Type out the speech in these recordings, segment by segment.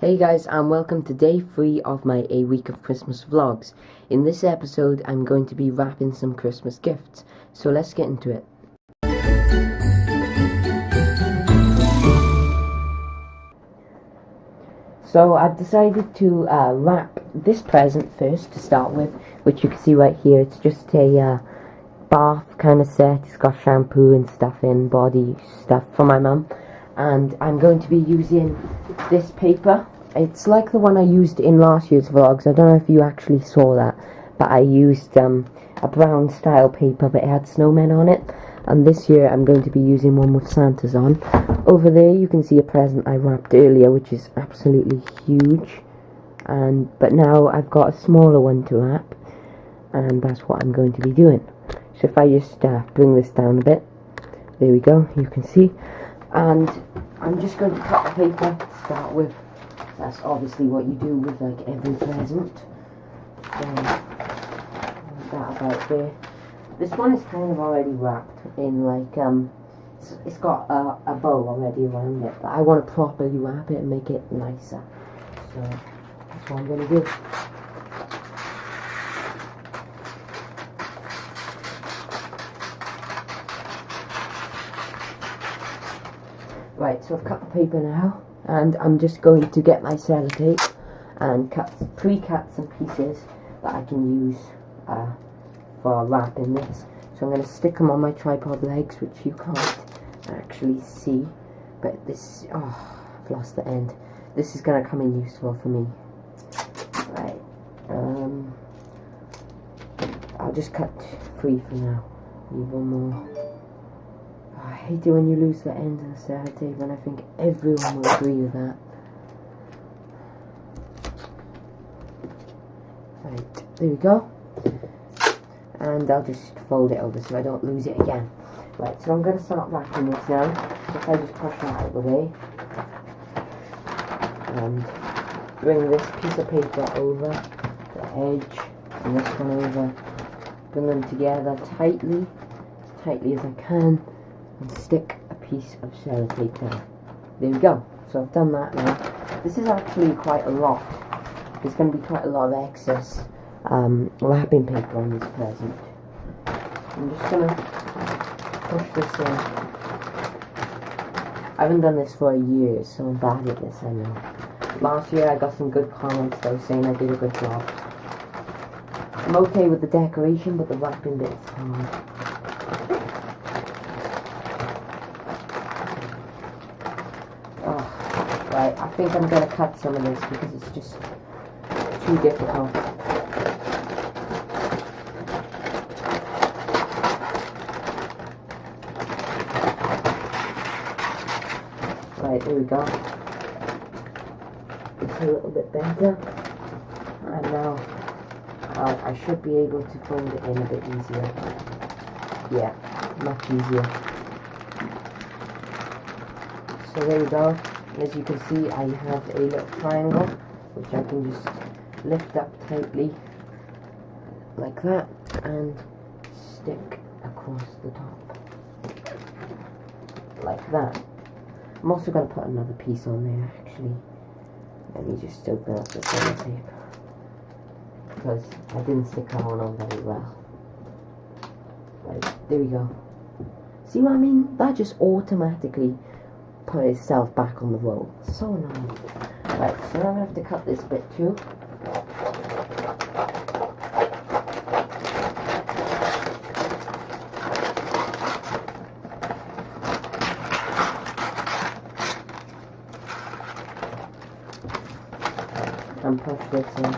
Hey guys, and welcome to day 3 of my A Week of Christmas vlogs. In this episode, I'm going to be wrapping some Christmas gifts. So let's get into it. So I've decided to wrap this present first to start with, which you can see right here. It's just a bath kind of set. It's got shampoo and stuff in, body stuff for my mum. And I'm going to be using this paper. It's like the one I used in last year's vlogs. I don't know if you actually saw that, but I used a brown style paper, but it had snowmen on it. And this year I'm going to be using one with Santas on. Over there you can see a present I wrapped earlier, which is absolutely huge. But now I've got a smaller one to wrap, and that's what I'm going to be doing. So if I just bring this down a bit, there we go, you can see. And I'm just going to cut the paper to start with. That's obviously what you do with like every present. So that about there. This one is kind of already wrapped in like it's got a bow already around it, but I want to properly wrap it and make it nicer. So that's what I'm going to do. Right, so I've cut the paper now, and I'm just going to get my sellotape and pre-cut some pieces that I can use for wrapping this. So I'm going to stick them on my tripod legs, which you can't actually see, but this, I've lost the end. This is going to come in useful for me. Right, I'll just cut 3 for now. Need one more. I hate it when you lose the end of the sellotape, and I think everyone will agree with that. Right, there we go. And I'll just fold it over so I don't lose it again. Right, so I'm going to start wrapping this now. So if I just push that out of the way and bring this piece of paper over the edge and this one over, bring them together tightly, as tightly as I can, and stick a piece of sellotape there. There we go. So I've done that now. This is actually quite a lot. There's going to be quite a lot of excess wrapping paper on this present. I'm just going to push this in. I haven't done this for a year, so I'm bad at this, I know. Last year I got some good comments though saying I did a good job. I'm okay with the decoration, but the wrapping bit is hard. Right, I think I'm going to cut some of this because it's just too difficult. Right, there we go. It's a little bit better. And now I should be able to fold it in a bit easier. Yeah, much easier. So there we go. As you can see, I have a little triangle which I can just lift up tightly like that and stick across the top like that. I'm also going to put another piece on there actually. Let me just open up the sellotape because I didn't stick that one on very well. Right, there we go. See what I mean? That just automatically put itself back on the roll. So annoying. Right, so now I'm going to have to cut this bit too. And push this in.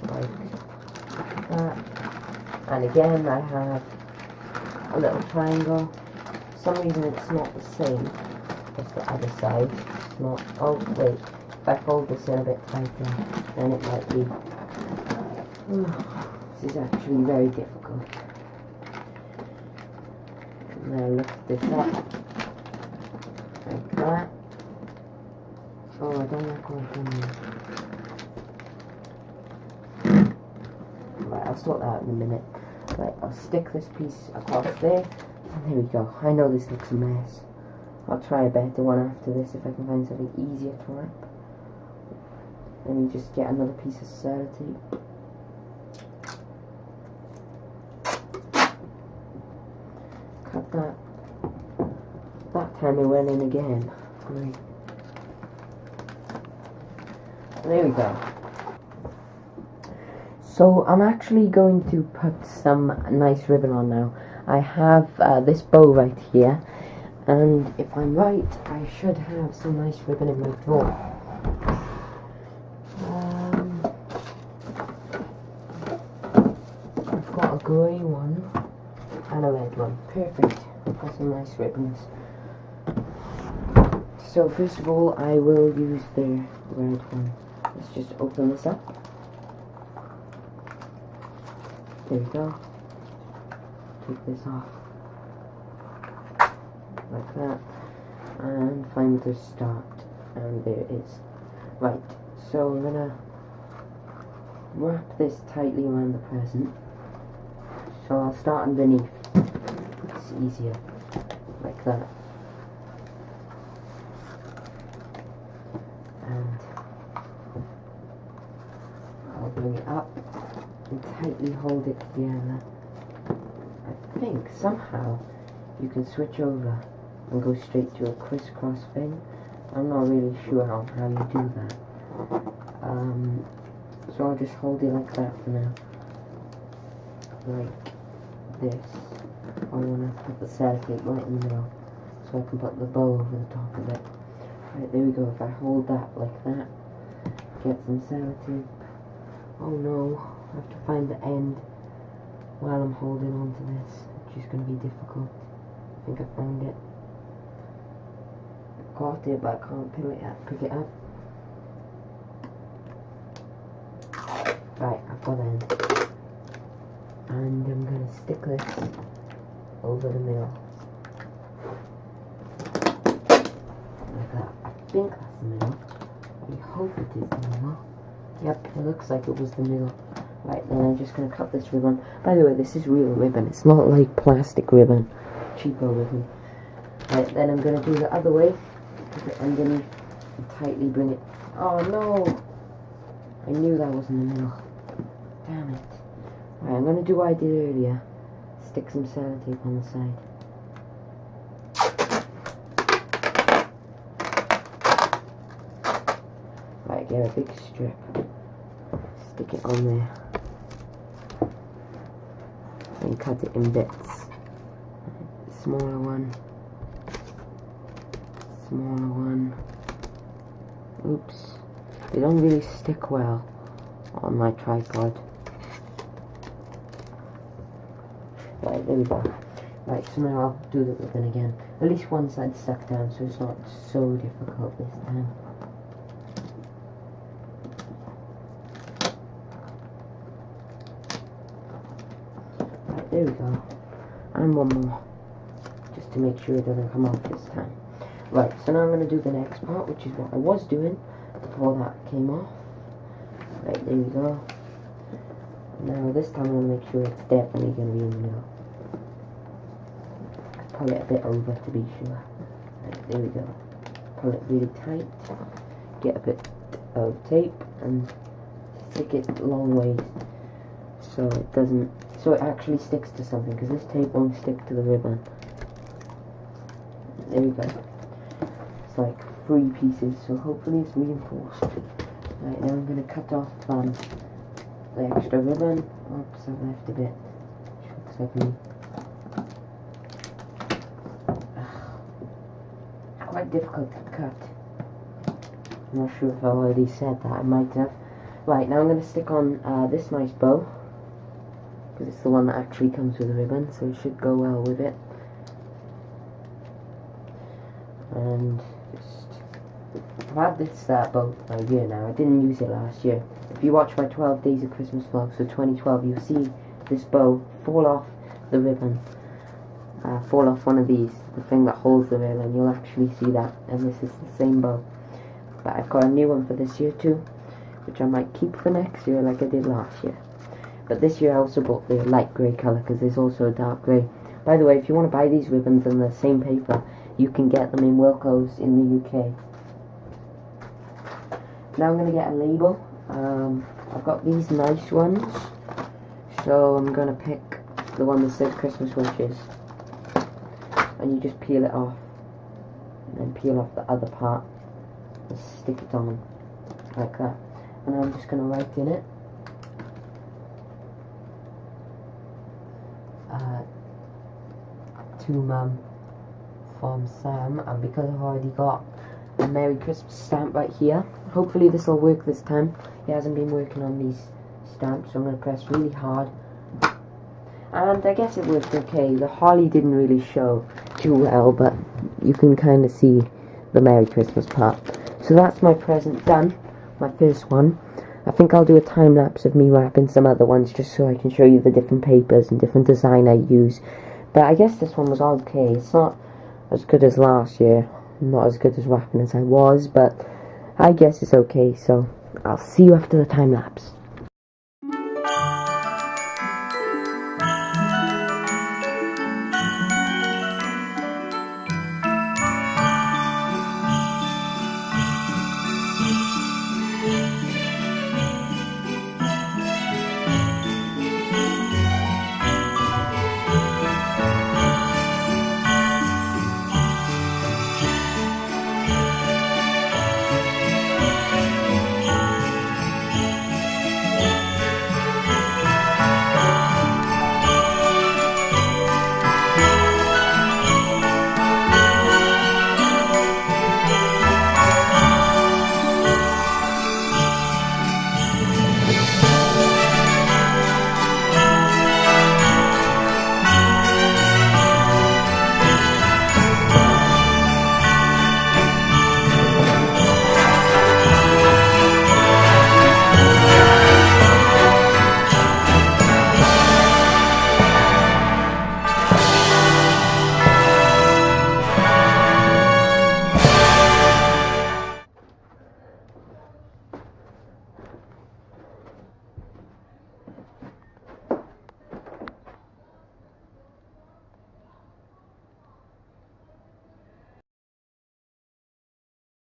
Like that. And again I have a little triangle. For some reason it's not the same as the other side. It's not. Oh wait, if I fold this in a bit tighter, then it might be. This is actually very difficult. Now lift this up like that. Oh, I don't like what I'm doing. Right, I'll sort that out in a minute. Right, I'll stick this piece across there, and there we go. I know this looks a mess, I'll try a better one after this if I can find something easier to wrap. Then you just get another piece of sellotape. Cut that. That time it went in again. Great. There we go. So I'm actually going to put some nice ribbon on now. I have this bow right here, and if I'm right, I should have some nice ribbon in my drawer. I've got a grey one and a red one. Perfect. I've got some nice ribbons. So first of all, I will use the red one. Let's just open this up. There we go. Take this off. Like that. And find the start. And there it is. Right, so I'm gonna wrap this tightly around the present. So I'll start underneath. It's easier. Like that. And I'll bring it up and tightly hold it together. I think somehow you can switch over and go straight to a crisscross thing. I'm not really sure how you do that. So I'll just hold it like that for now. Like this. I want to put the sellotape right in the middle so I can put the bow over the top of it. Right, there we go. If I hold that like that, get some sellotape. Oh no, I have to find the end while I'm holding on to this, which is going to be difficult. I think I found it. I got it, but I can't pick it up. Right, I've got the end. And I'm going to stick this over the middle. Like that. I think that's the middle. I hope it is the middle. Yep, it looks like it was the middle. Right, then I'm just going to cut this ribbon. By the way, this is real ribbon. It's not like plastic ribbon. Cheapo ribbon. Right, then I'm going to do the other way. Put it underneath and tightly bring it. Oh no! I knew that was in the middle. Damn it. Right, I'm going to do what I did earlier. Stick some sellotape on the side. Right, get a big strip. Stick it on there. And cut it in bits. Smaller one. Smaller one. Oops. They don't really stick well on my tripod. Right, there we go. Right, so now I'll do the ribbon again. At least one side stuck down, so it's not so difficult this time. Right, there we go. And one more. Just to make sure it doesn't come off this time. Right, so now I'm going to do the next part, which is what I was doing before that came off. Right, there we go. Now this time I'm going to make sure it's definitely going to be in the middle. Pull it a bit over to be sure. Right, there we go. Pull it really tight. Get a bit of tape and stick it long ways so it doesn't, so it actually sticks to something, because this tape won't stick to the ribbon. There we go. It's like 3 pieces, so hopefully it's reinforced. Right, now I'm going to cut off the extra ribbon. Oops, I've left a bit. Looks like me. It's quite difficult to cut. I'm not sure if I already said that. I might have. Right, now I'm going to stick on this nice bow, because it's the one that actually comes with the ribbon, so it should go well with it. And I've had this bow for a year now. I didn't use it last year. If you watch my 12 Days of Christmas vlog, so 2012, you'll see this bow fall off the ribbon. Fall off one of these, the thing that holds the ribbon. You'll actually see that, and this is the same bow. But I've got a new one for this year too, which I might keep for next year like I did last year. But this year I also bought the light grey colour, because there's also a dark grey. By the way, if you want to buy these ribbons in the same paper, you can get them in Wilko's in the UK. Now I'm going to get a label. I've got these nice ones, so I'm going to pick the one that says Christmas wishes, and you just peel it off, and then peel off the other part and stick it on like that. And I'm just going to write in it to Mum from Sam, and because I've already got a Merry Christmas stamp right here, hopefully this will work this time. He hasn't been working on these stamps, so I'm going to press really hard, and I guess it worked okay. The holly didn't really show too well, but you can kind of see the Merry Christmas part. So that's my present done, my first one. I think I'll do a time lapse of me wrapping some other ones just so I can show you the different papers and different design I use. But I guess this one was okay. It's not as good as last year, not as good as wrapping as I was, but I guess it's okay. So I'll see you after the time lapse.